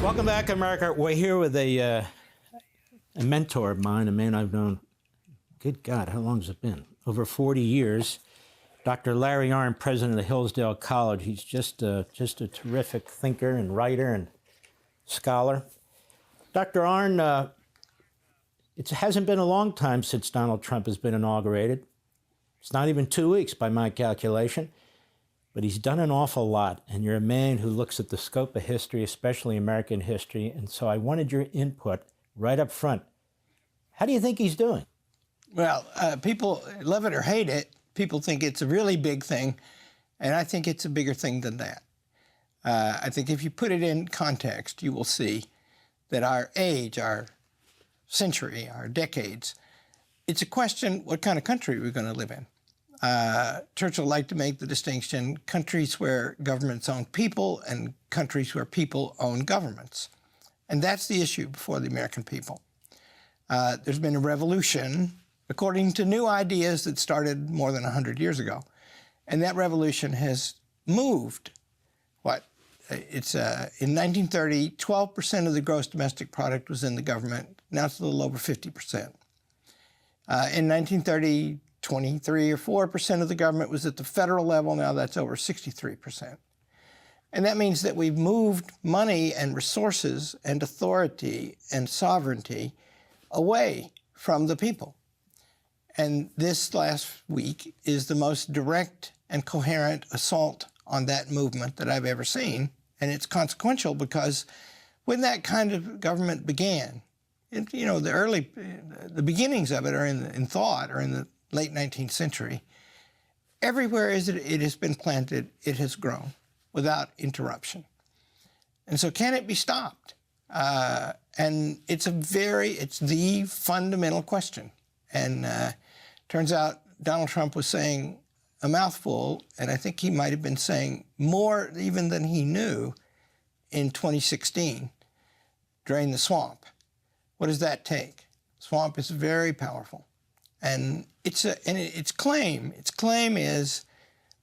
Welcome back, America. We're here with a mentor of mine, a man I've known, good God, how long has it been? Over 40 years. Dr. Larry Arnn, president of Hillsdale College. He's just a terrific thinker and writer and scholar. Dr. Arnn, it hasn't been a long time since Donald Trump has been inaugurated. It's not even 2 weeks by my calculation. But he's done an awful lot, and you're a man who looks at the scope of history, especially American history, and so I wanted your input right up front. How do you think he's doing? Well, people love it or hate it. People think it's a really big thing, and I think it's a bigger thing than that. I think if you put it in context, you will see that our age, our century, our decades, it's a question what kind of country we're going to live in. Churchill liked to make the distinction, countries where governments own people and countries where people own governments. And that's the issue before the American people. There's been a revolution according to new ideas that started more than 100 years ago. And that revolution has moved, in 1930, 12% of the gross domestic product was in the government. Now it's a little over 50%. In 1930, 23 or 4% of the government was at the federal level. Now that's over 63%. And that means that we've moved money and resources and authority and sovereignty away from the people. And this last week is the most direct and coherent assault on that movement that I've ever seen. And it's consequential because when that kind of government began, the beginnings of it are in thought, or in the late 19th century, everywhere it has been planted, it has grown without interruption. And so can it be stopped? And it's the fundamental question. And turns out Donald Trump was saying a mouthful, and I think he might have been saying more even than he knew in 2016, drain the swamp. What does that take? Swamp is very powerful. And its claim is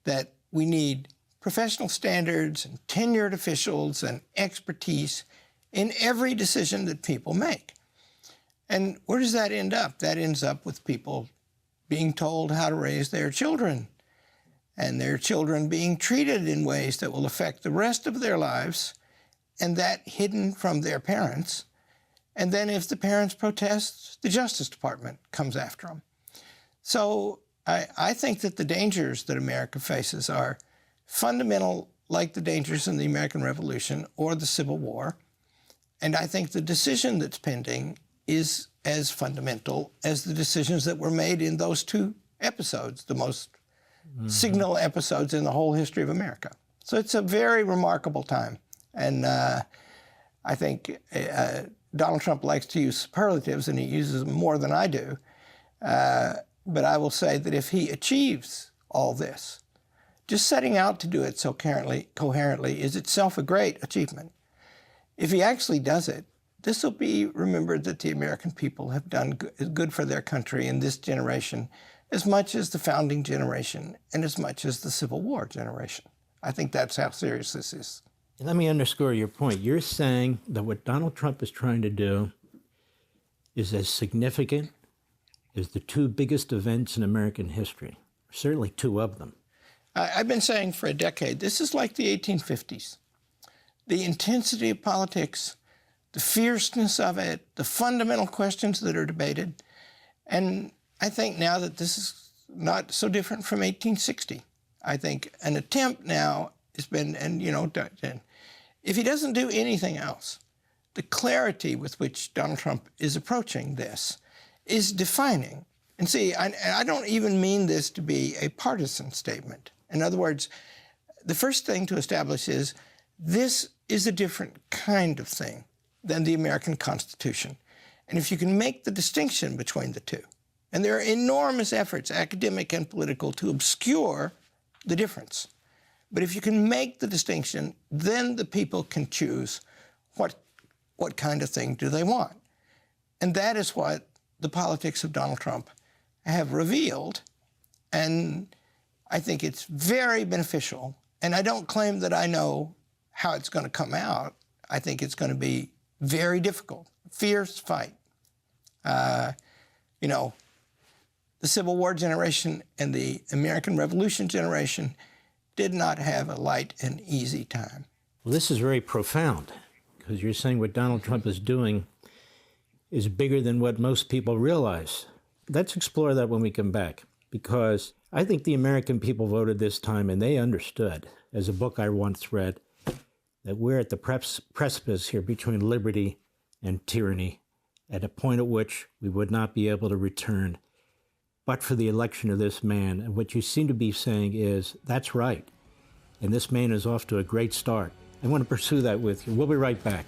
that we need professional standards and tenured officials and expertise in every decision that people make. And where does that end up? That ends up with people being told how to raise their children, and their children being treated in ways that will affect the rest of their lives, and that hidden from their parents. And then if the parents protest, the Justice Department comes after them. So I think that the dangers that America faces are fundamental, like the dangers in the American Revolution or the Civil War. And I think the decision that's pending is as fundamental as the decisions that were made in those two episodes, the most signal episodes in the whole history of America. So it's a very remarkable time. And I think Donald Trump likes to use superlatives, and he uses them more than I do. But I will say that if he achieves all this, just setting out to do it so coherently is itself a great achievement. If he actually does it, this will be remembered that the American people have done good for their country in this generation as much as the founding generation and as much as the Civil War generation. I think that's how serious this is. Let me underscore your point. You're saying that what Donald Trump is trying to do is as significant as the two biggest events in American history, certainly two of them. I've been saying for a decade, this is like the 1850s. The intensity of politics, the fierceness of it, the fundamental questions that are debated. And I think now that this is not so different from 1860. I think an attempt now has been, if he doesn't do anything else, the clarity with which Donald Trump is approaching this is defining. And see, I don't even mean this to be a partisan statement. In other words, the first thing to establish is this is a different kind of thing than the American Constitution. And if you can make the distinction between the two, and there are enormous efforts, academic and political, to obscure the difference. But if you can make the distinction, then the people can choose what kind of thing do they want. And that is what the politics of Donald Trump have revealed. And I think it's very beneficial. And I don't claim that I know how it's going to come out. I think it's going to be very difficult, fierce fight. You know, the Civil War generation and the American Revolution generation did not have a light and easy time. Well, this is very profound, because you're saying what Donald Trump is doing is bigger than what most people realize. Let's explore that when we come back, because I think the American people voted this time and they understood, as a book I once read, that we're at the precipice here between liberty and tyranny, at a point at which we would not be able to return but for the election of this man. And what you seem to be saying is, that's right. And this man is off to a great start. I want to pursue that with you. We'll be right back.